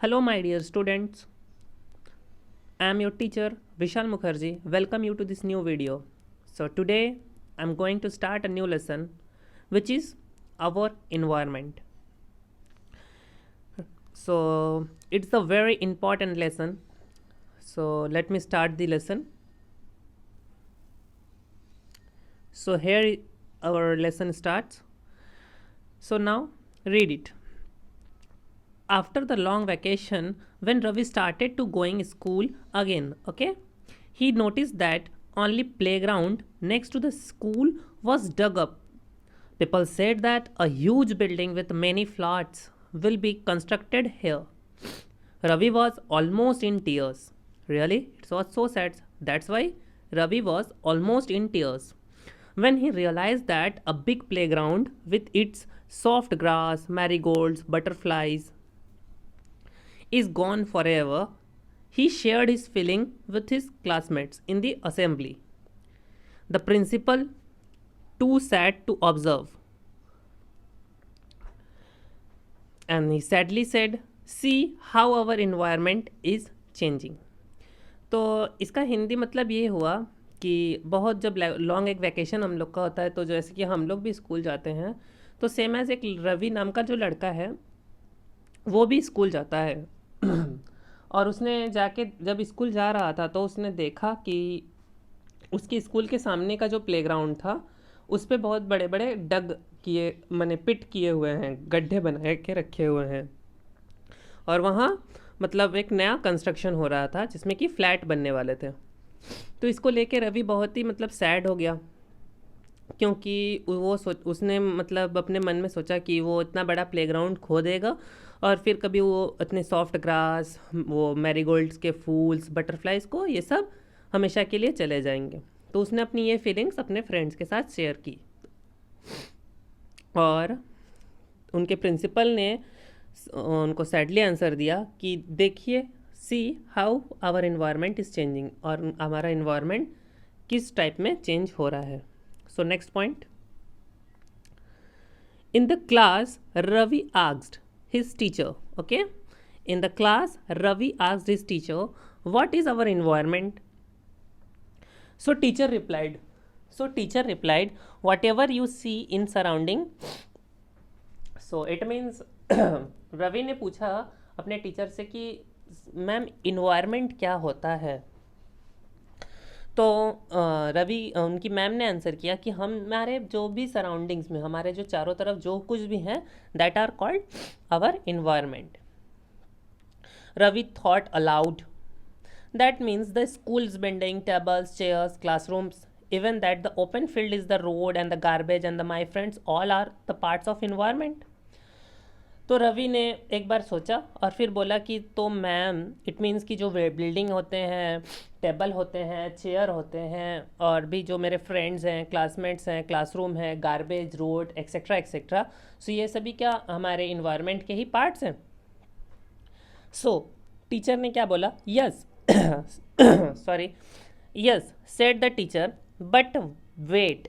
Hello, my dear students. I am your teacher Vishal Mukherjee. Welcome you to this new video. So, today I am going to start a new lesson which is our environment. So, it's a very important lesson. So, let me start the lesson. So, here our lesson starts. So, now read it. After the long vacation, when Ravi started to going school again, okay, he noticed that only playground next to the school was dug up. People said that a huge building with many flats will be constructed here. Ravi was almost in tears. Really, it was so sad. That's why Ravi was almost in tears when he realized that a big playground with its soft grass, marigolds, butterflies, is gone forever. He shared his feeling with his classmates in the assembly. The principal, too sad to observe, and he sadly said, "See how our environment is changing." तो इसका हिंदी मतलब ये हुआ कि बहुत जब long एक vacation हम लोग का होता है, तो जैसे कि हम लोग भी स्कूल जाते हैं, तो सेम एज एक रवि नाम का जो लड़का है वो भी स्कूल जाता है और उसने जाके जब स्कूल जा रहा था तो उसने देखा कि उसके स्कूल के सामने का जो प्लेग्राउंड था उस पर बहुत बड़े बड़े डग किए मैंने पिट किए हुए हैं, गड्ढे बना के रखे हुए हैं और वहाँ मतलब एक नया कंस्ट्रक्शन हो रहा था जिसमें कि फ्लैट बनने वाले थे। तो इसको लेके रवि बहुत ही मतलब सैड हो गया, क्योंकि उसने मतलब अपने मन में सोचा कि वो इतना बड़ा प्लेग्राउंड खो देगा और फिर कभी वो इतने सॉफ्ट ग्रास, वो मैरीगोल्ड्स के फूल्स, बटरफ्लाइज को ये सब हमेशा के लिए चले जाएंगे। तो उसने अपनी ये फीलिंग्स अपने फ्रेंड्स के साथ शेयर की और उनके प्रिंसिपल ने उनको सैडली आंसर दिया कि देखिए, see how our environment is changing, और हमारा इन्वायरमेंट किस टाइप में चेंज हो रहा है। So next point, in the class Ravi asked his teacher, okay, in the class Ravi asked his teacher, what is our environment? So teacher replied, whatever you see in surrounding. So it means Ravi ने पूछा अपने teacher से कि ma'am environment क्या होता है। तो रवि उनकी मैम ने आंसर किया कि हमारे जो भी सराउंडिंग्स में, हमारे जो चारों तरफ जो कुछ भी हैं, that are called our environment. Ravi thought aloud, that means the schools building, tables, chairs, classrooms, even that the open field is the road and the garbage and the my friends, all are the parts of environment. तो रवि ने एक बार सोचा और फिर बोला कि तो ma'am it means कि जो बिल्डिंग होते हैं, टेबल होते हैं, चेयर होते हैं, और भी जो मेरे फ्रेंड्स हैं, क्लासमेट्स हैं, क्लासरूम है, गार्बेज, रोड, एक्सेट्रा एक्सेट्रा, सो ये सभी क्या हमारे इन्वायरमेंट के ही पार्ट्स हैं। सो टीचर ने क्या बोला, yes sorry yes said the teacher, but wait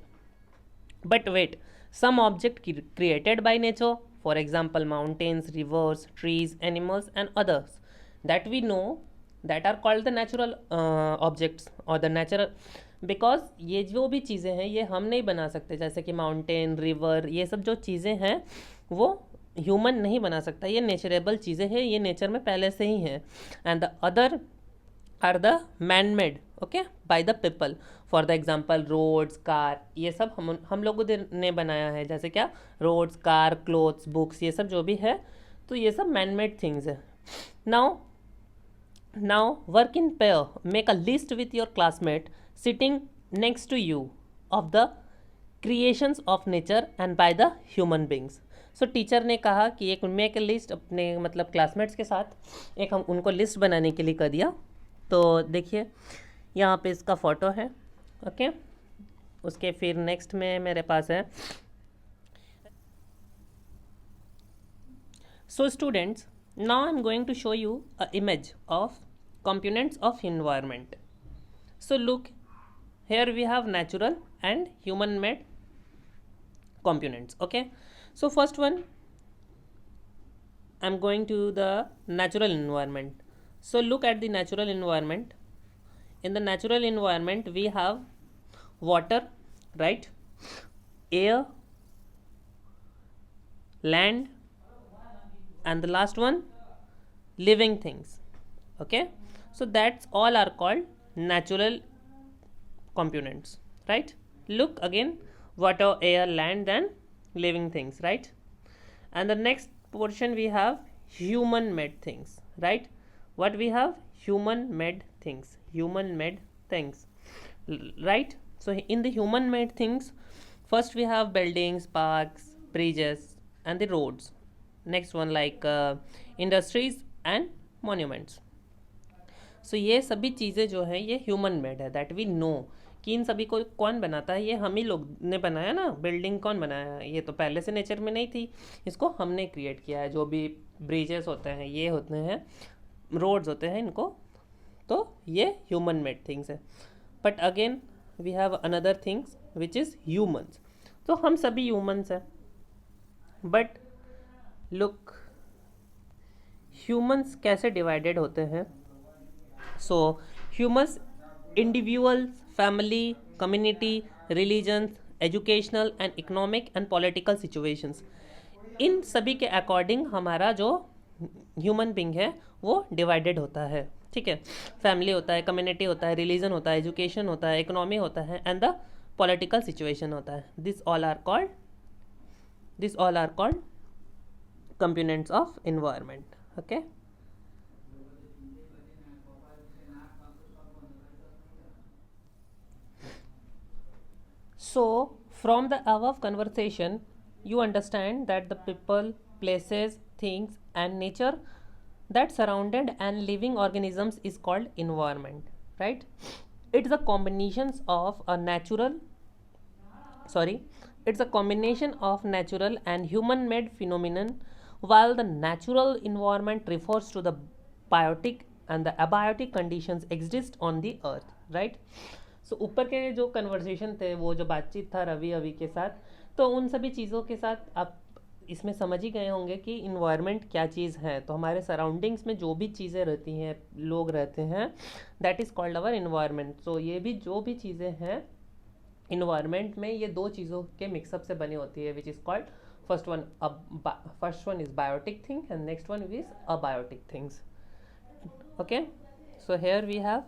some object created by nature, for example mountains, rivers, trees, animals and others that we know, that are called the natural objects or the natural, because ये जो भी चीज़ें हैं ये हम नहीं बना सकते, जैसे कि माउंटेन, रिवर, ये सब जो चीज़ें हैं वो ह्यूमन नहीं बना सकता, ये नेचरेबल चीज़ें हैं, ये नेचर में पहले से ही हैं। And the other are the man made, okay, by the people, for the example roads, car, ये सब हम लोगों ने बनाया है, जैसे क्या रोड्स, कार, क्लोथ्स, बुक्स, ये सब जो भी है, तो ये सब मैन मेड थिंग्स है। Now work in pair, make a list with your classmate sitting next to you of the creations of nature and by the human beings. So teacher ने कहा कि एक मेक अ लिस्ट, अपने मतलब classmates के साथ एक हम उनको लिस्ट बनाने के लिए कर दिया। तो देखिए यहाँ पे इसका फ़ोटो है, ओके। उसके फिर नेक्स्ट में मेरे पास है, so students now I am going to show you a image of components of environment. So look, here we have natural and human made components, okay. So first one I'm going to the natural environment. So look at the natural environment. In the natural environment, we have water, right? Air, land, and the last one, living things. Okay, so that's all are called natural components, right? Look again, water, air, land, and living things, right? And the next portion we have human made things, right? What we have? Human made things, human made things, right? So in the human made things, first we have buildings, parks, bridges, and the roads. Next one like industries and monuments. सो ये सभी चीज़ें जो है ये human made है, that we know कि इन सभी को कौन बनाता है, ये हम ही लोग ने बनाया ना। बिल्डिंग कौन बनाया है? ये तो पहले से नेचर में नहीं थी, इसको हमने क्रिएट किया है। जो भी ब्रिजेस होते हैं, ये होते हैं, रोड्स होते हैं, इनको तो ये ह्यूमन मेड थिंग्स है। But again we have another things which is humans. तो हम सभी ह्यूमन्स हैं, बट लुक ह्यूमन्स कैसे डिवाइडेड होते हैं। So humans individuals, family, community, religions, educational and economic and political situations, इन सभी के अकॉर्डिंग हमारा जो ह्यूमन बींग है वो डिवाइडेड होता है, ठीक है। फैमिली होता है, कम्युनिटी होता है, रिलीजन होता है, एजुकेशन होता है, इकोनॉमी होता है, एंड द पॉलिटिकल सिचुएशन होता है। This all are called components of environment, okay. So, from the above conversation, you understand that the people, places, things, and nature that surrounded and living organisms is called environment, right? It's a combinations of a natural, it's a combination of natural and human-made phenomenon, while the natural environment refers to the biotic and the abiotic conditions exist on the earth, right? सो ऊपर के जो conversation थे, वो जो बातचीत था रवि अभी के साथ, तो उन सभी चीज़ों के साथ आप इसमें समझ ही गए होंगे कि इन्वायरमेंट क्या चीज़ है। तो हमारे सराउंडिंग्स में जो भी चीज़ें रहती हैं, लोग रहते हैं, that is called our environment. So ये भी जो भी चीज़ें हैं इन्वायरमेंट में, ये दो चीज़ों के मिक्सअप से बनी होती है, which is called first one is biotic thing and next one is abiotic things, okay. So here we have,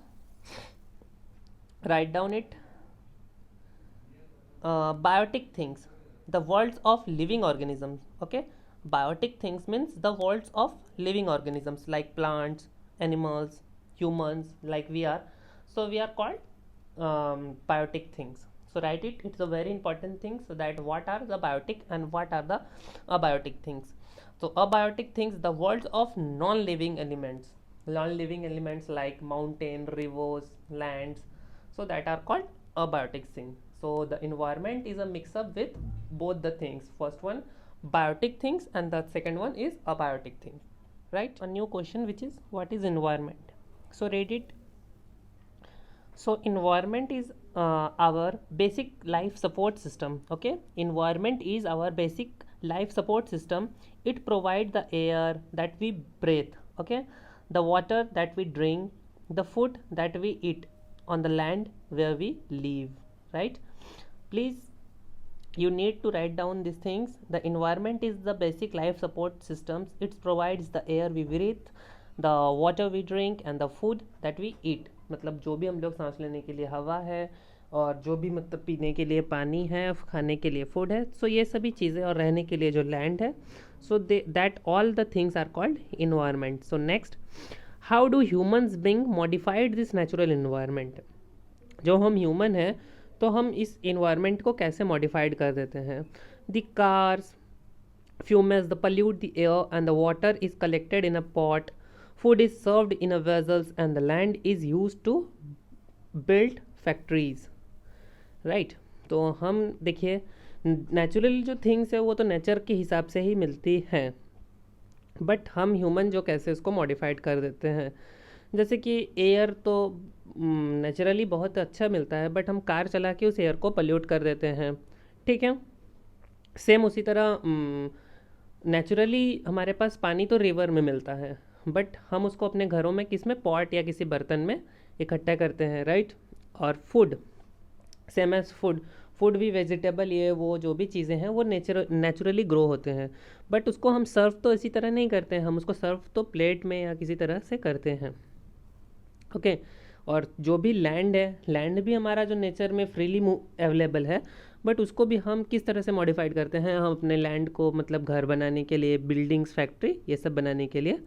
write down it, biotic things, the worlds of living organisms, okay। Biotic things means the worlds of living organisms like plants, animals, humans, like we are, so we are called biotic things. So write it, it's a very important thing, so that what are the biotic and what are the abiotic things. So abiotic things, the worlds of non-living elements like mountain, rivers, lands, so that are called abiotic things. So the environment is a mix up with both the things, first one biotic things and the second one is abiotic things, right? A new question which is, what is environment? So read it. So environment is our basic life support system, okay। Environment is our basic life support system. It provides the air that we breathe, okay, the water that we drink, the food that we eat on the land where we live, right? Please, you need to write down these things. The environment is the basic life support systems. It provides the air we breathe, the water we drink and the food that we eat। मतलब जो भी हम लोग सांस लेने के लिए हवा है, और जो भी मतलब पीने के लिए पानी है, खाने के लिए फूड है, सो ये सभी चीज़ें, और रहने के लिए जो लैंड है, so that all the things are called environment. So next, how do humans being modified this natural environment. जो हम ह्यूमन हैं तो हम इस इन्वायरमेंट को कैसे मॉडिफाइड कर देते हैं। The cars fumes, the pollute the air, and the water is collected in a pot, food is served in a vessels, and the land is used to build factories, right? तो हम देखिए, natural जो things है वो तो nature के हिसाब से ही मिलती हैं, बट हम ह्यूमन जो कैसे उसको मॉडिफाइड कर देते हैं। जैसे कि एयर तो नेचुरली बहुत अच्छा मिलता है, बट हम कार चला के उस एयर को पल्यूट कर देते हैं, ठीक है। सेम उसी तरह नेचुरली हमारे पास पानी तो रिवर में मिलता है, बट हम उसको अपने घरों में किस में, पॉट या किसी बर्तन में इकट्ठा करते हैं, राइट। और food, same as food, food भी वेजिटेबल ये वो जो भी चीज़ें हैं वो नेचुरली ग्रो होते हैं, बट उसको हम सर्व तो इसी तरह नहीं करते हैं, हम उसको सर्व तो प्लेट में या किसी तरह से करते हैं, ओके। और जो भी लैंड है, लैंड भी हमारा जो नेचर में फ्रीली अवेलेबल है, बट उसको भी हम किस तरह से मॉडिफाइड करते हैं, हम अपने लैंड को मतलब घर बनाने के लिए, बिल्डिंग्स, फैक्ट्री, ये सब बनाने के लिए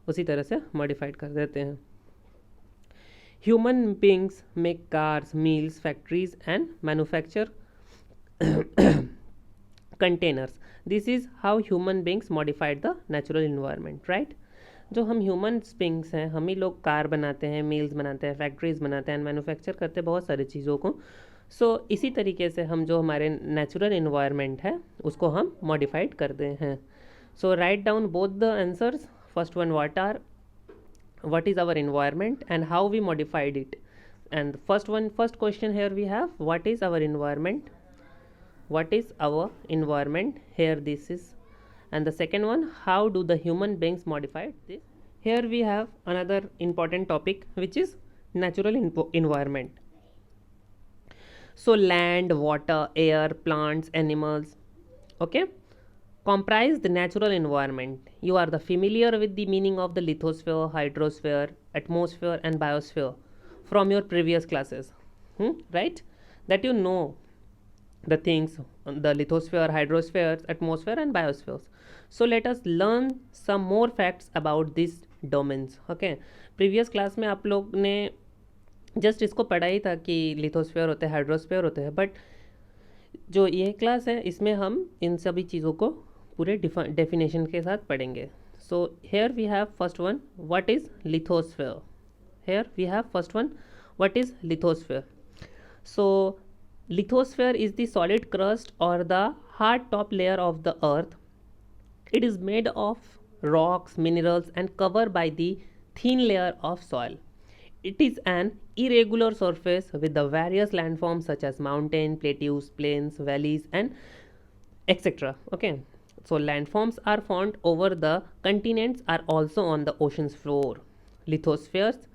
उसी तरह से मॉडिफाइड कर देते हैं। Human beings make cars, meals, factories and manufacture containers. This is how human beings modified the natural environment, right. जो हम ह्यूमन बींग्स हैं, हम ही लोग कार बनाते हैं, मील्स बनाते हैं, फैक्ट्रीज बनाते हैं, मैन्युफैक्चर करते हैं बहुत सारी चीज़ों को। सो इसी तरीके से हम जो हमारे नेचुरल इन्वायरमेंट है उसको हम मॉडिफाइड करते हैं। So write down both the answers. First one, what is our environment and how we modified it. And first question here we have, what is our environment, what is our environment, here this is. And the second one, how do the human beings modified this. Here we have another important topic, which is natural environment. So land, water, air, plants, animals, okay, comprise the natural environment. You are the familiar with the meaning of the lithosphere, hydrosphere, atmosphere and biosphere from your previous classes, right? That you know the things, the lithosphere, hydrospheres, atmosphere and biospheres. So let us learn some more facts about these domains, okay. Previous class में आप लोग ने just इसको पढ़ा ही था कि lithosphere होते हैं, हाइड्रोस्फीयर होते हैं, बट जो ये क्लास है इसमें हम इन सभी चीज़ों को पूरे डेफिनेशन के साथ पढ़ेंगे. So here we have first one, what is lithosphere. Here we have first one, what is lithosphere. So lithosphere is the solid crust or the hard top layer of the earth. It is made of rocks, minerals and covered by the thin layer of soil. It is an irregular surface with the various landforms such as mountain, plateaus, plains, valleys and etc. Okay. So landforms are found over the continents are also on the ocean's floor. Lithospheres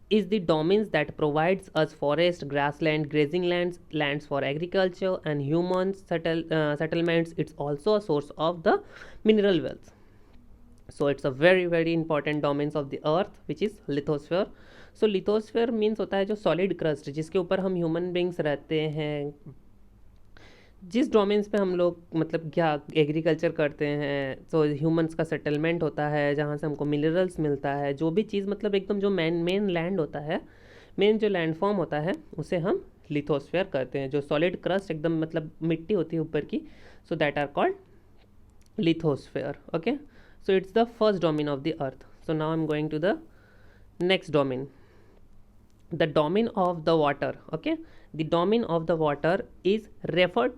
is the domains that provides us forest, grassland, grazing lands, lands for agriculture and human settlements. It's also a source of the mineral wealth. So it's a very important domains of the earth which is lithosphere. So lithosphere means होता है जो solid crust जिसके ऊपर हम human beings रहते हैं, जिस domains पे हम लोग मतलब क्या एग्रीकल्चर करते हैं, तो ह्यूमंस का सेटलमेंट होता है जहाँ से हमको मिनरल्स मिलता है, जो भी चीज़ मतलब एकदम जो मेन लैंड होता है, मेन जो लैंड फॉर्म होता है उसे हम लिथोस्फीयर कहते हैं. जो सॉलिड क्रस्ट एकदम मतलब मिट्टी होती है ऊपर की, so that are called lithosphere. Okay, so it's the first domain of the earth. So now I am going to the next domain, the domain of the water. Okay, the domain of the water is referred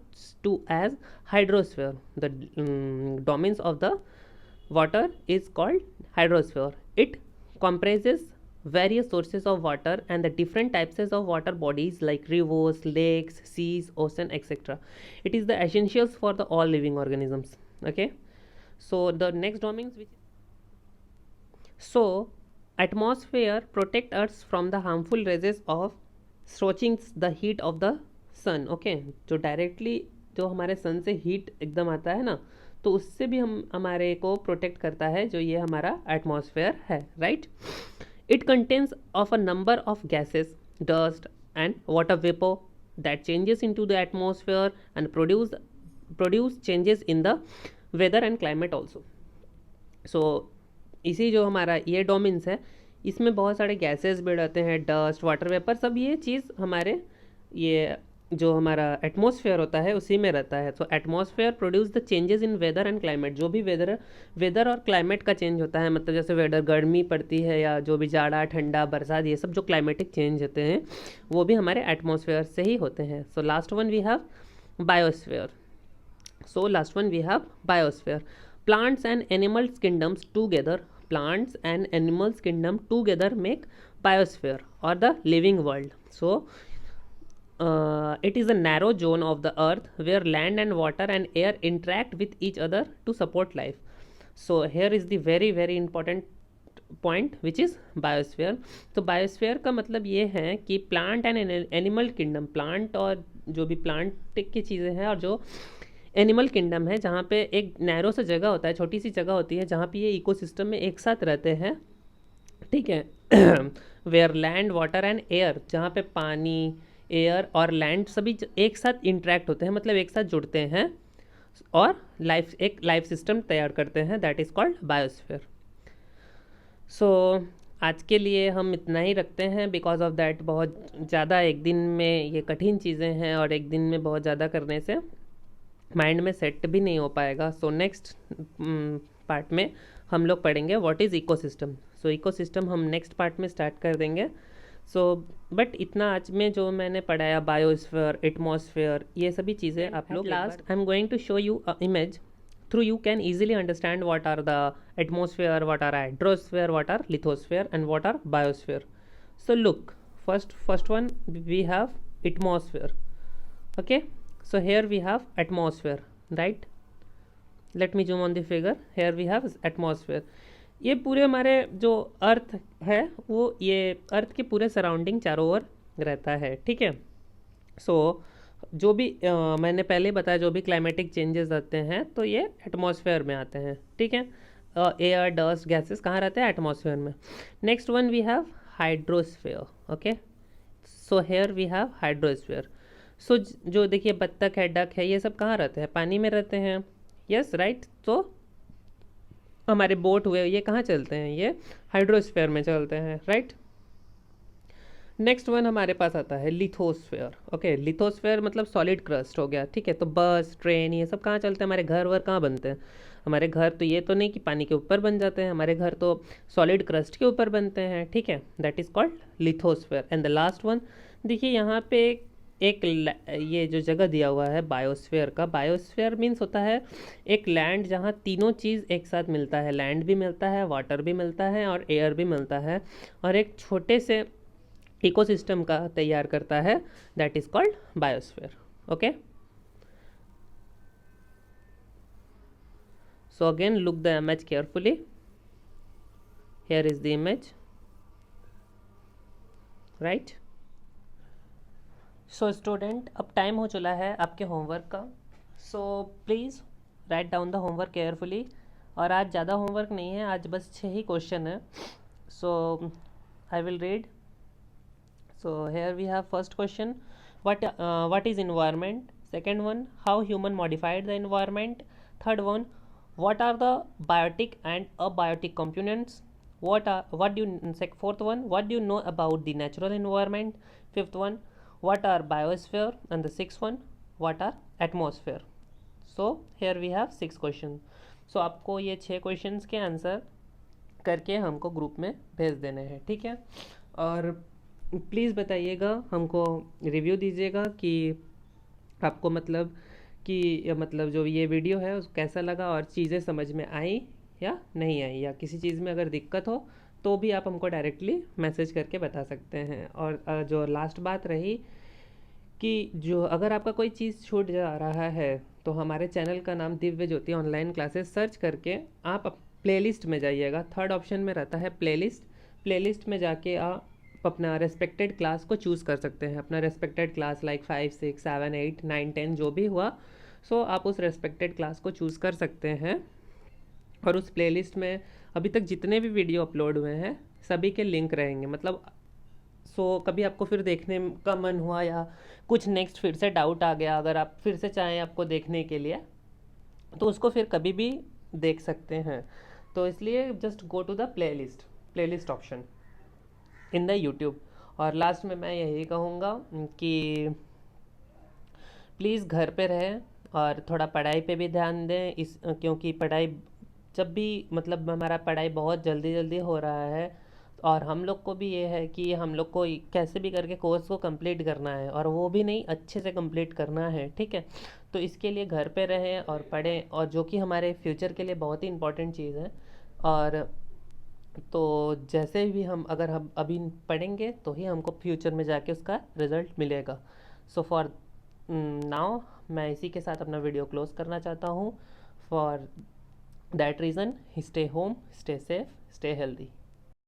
to as hydrosphere. The domains of the water is called hydrosphere. It comprises various sources of water and the different types of water bodies like rivers, lakes, seas, ocean, etc. It is the essentials for the all living organisms. Okay, so the next domains which, so atmosphere protect us from the harmful rays of scorching the heat of the sun. Okay, जो directly जो हमारे सन से heat एकदम आता है ना, तो उससे भी हम हमारे को प्रोटेक्ट करता है जो ये हमारा एटमॉस्फेयर है, right. It contains of a number of gases, dust and water vapour that changes into the atmosphere and produce changes in the weather and climate also. So इसी जो हमारा ये डोमेन्स है, इसमें बहुत सारे गैसेस भी रहते हैं, डस्ट, वाटर वेपर, सब ये चीज़ हमारे ये जो हमारा एटमॉस्फेयर होता है उसी में रहता है. तो atmosphere produce the changes in weather and climate. जो भी वेदर और क्लाइमेट का चेंज होता है, मतलब जैसे वेदर गर्मी पड़ती है या जो भी जाड़ा, ठंडा, बरसात, ये सब जो क्लाइमेटिक चेंज होते हैं वो भी हमारे एटमॉस्फेयर से ही होते हैं. So last one we have biosphere. So last one we have biosphere. Plants and animals kingdoms together, plants and animals kingdom together make biosphere or the living world. So it is a narrow zone of the earth where land and water and air interact with each other to support life. So here is the very very important point which is biosphere. तो biosphere का मतलब ये है कि plant and animal kingdom, plant और जो भी plant की चीज़ें हैं और जो एनिमल किंगडम है, जहाँ पे एक नैरो सा जगह होता है, छोटी सी जगह होती है, जहाँ पे ये इकोसिस्टम में एक साथ रहते हैं. ठीक है. Where land water and air, जहाँ पे पानी, एयर और लैंड सभी एक साथ इंटरेक्ट होते हैं, मतलब एक साथ जुड़ते हैं और एक लाइफ सिस्टम तैयार करते हैं, दैट इज़ कॉल्ड बायोस्फीयर. सो आज के लिए हम इतना ही रखते हैं, बिकॉज ऑफ दैट बहुत ज़्यादा एक दिन में ये कठिन चीज़ें हैं और एक दिन में बहुत ज़्यादा करने से माइंड में सेट भी नहीं हो पाएगा. सो नेक्स्ट पार्ट में हम लोग पढ़ेंगे what is ecosystem. So ecosystem हम नेक्स्ट पार्ट में स्टार्ट कर देंगे. सो बट इतना आज में जो मैंने पढ़ाया, बायोस्फीयर, एटमॉस्फेयर, ये सभी चीज़ें आप लोग, last I am going to show you a image through you can easily understand what are the atmosphere, what are hydrosphere, what are lithosphere and what are biosphere. So look, first one we have atmosphere. Okay, so here we have atmosphere, right? Let me zoom on the figure. Here we have atmosphere. ये पूरे हमारे जो अर्थ है वो ये अर्थ के पूरे surrounding चारों ओर रहता है. ठीक है. सो जो भी मैंने पहले बताया, जो भी क्लाइमेटिक चेंजेस आते हैं तो ये एटमॉस्फेयर में आते हैं. ठीक है. एयर, डस्ट, गैसेस कहाँ रहते हैं? एटमॉस्फेयर में. Next one we have hydrosphere. Okay, so here we have hydrosphere. So जो देखिए बत्तख है, डक है, ये सब कहाँ रहते हैं? पानी में रहते हैं. Yes, right. तो हमारे बोट हुए, ये कहाँ चलते हैं? ये हाइड्रोस्फेयर में चलते हैं, राइट. नेक्स्ट वन हमारे पास आता है लिथोस्फेयर. ओके, लिथोस्फेयर मतलब सॉलिड क्रस्ट हो गया. ठीक है. तो बस, ट्रेन, ये सब कहाँ चलते हैं? हमारे घर वर कहाँ बनते हैं? हमारे घर तो ये तो नहीं कि पानी के ऊपर बन जाते हैं, हमारे घर तो सॉलिड क्रस्ट के ऊपर बनते हैं. ठीक है. That is called lithosphere. And the last one, देखिए यहाँ पे एक ये जो जगह दिया हुआ है बायोस्फेयर का, बायोस्फेयर मीन्स होता है एक लैंड जहाँ तीनों चीज़ एक साथ मिलता है. लैंड भी मिलता है, वाटर भी मिलता है और एयर भी मिलता है, और एक छोटे से इकोसिस्टम का तैयार करता है, that is called biosphere. Okay, so again look the image carefully. Here is the image, right. So student, अब टाइम हो चला है आपके होमवर्क का. So please write down the homework carefully. और आज ज़्यादा होमवर्क नहीं है, आज बस 6 ही क्वेश्चन है. So I will read. So here we have first question, what is environment? Second one, how human modified the environment? Third one, what are the biotic and abiotic components? Fourth one, what do you know about the natural environment? Fifth one, what are biosphere? And the sixth one, what are atmosphere? So here we have 6 questions. So आपको ये 6 questions के answer करके हमको group में भेज देने हैं. ठीक है. और प्लीज़ बताइएगा, हमको रिव्यू दीजिएगा कि आपको मतलब जो ये वीडियो है उसको कैसा लगा और चीज़ें समझ में आई या नहीं आई, या किसी चीज़ में अगर दिक्कत हो तो भी आप हमको डायरेक्टली मैसेज करके बता सकते हैं. और जो लास्ट बात रही कि जो अगर आपका कोई चीज़ छूट जा रहा है तो हमारे चैनल का नाम दिव्य ज्योति ऑनलाइन क्लासेस सर्च करके आप प्लेलिस्ट में जाइएगा. 3rd ऑप्शन में रहता है प्लेलिस्ट. प्लेलिस्ट में जाके आप अपना रेस्पेक्टेड क्लास को चूज़ कर सकते हैं. अपना रेस्पेक्टेड क्लास लाइक 5, 6, 7, 8, 9, 10 जो भी हुआ, सो आप उस रेस्पेक्टेड क्लास को चूज़ कर सकते हैं. और उस प्लेलिस्ट में अभी तक जितने भी वीडियो अपलोड हुए हैं सभी के लिंक रहेंगे. मतलब कभी आपको फिर देखने का मन हुआ या कुछ नेक्स्ट फिर से डाउट आ गया, अगर आप फिर से चाहें आपको देखने के लिए, तो उसको फिर कभी भी देख सकते हैं. तो इसलिए just go to the playlist option in the YouTube. और लास्ट में मैं यही कहूँगा कि प्लीज़ घर पे रहें और थोड़ा पढ़ाई पे भी ध्यान दें. क्योंकि पढ़ाई जब भी मतलब हमारा पढ़ाई बहुत जल्दी हो रहा है, और हम लोग को भी ये है कि हम लोग को कैसे भी करके कोर्स को कंप्लीट करना है, और वो भी नहीं अच्छे से कंप्लीट करना है. ठीक है. तो इसके लिए घर पे रहें और पढ़ें, और जो कि हमारे फ्यूचर के लिए बहुत ही इम्पोर्टेंट चीज़ है. और तो जैसे भी हम अगर हम अभी पढ़ेंगे तो ही हमको फ्यूचर में जाके उसका रिज़ल्ट मिलेगा. सो फॉर नाउ मैं इसी के साथ अपना वीडियो क्लोज करना चाहता हूँ. For that reason, stay home, stay safe, stay healthy.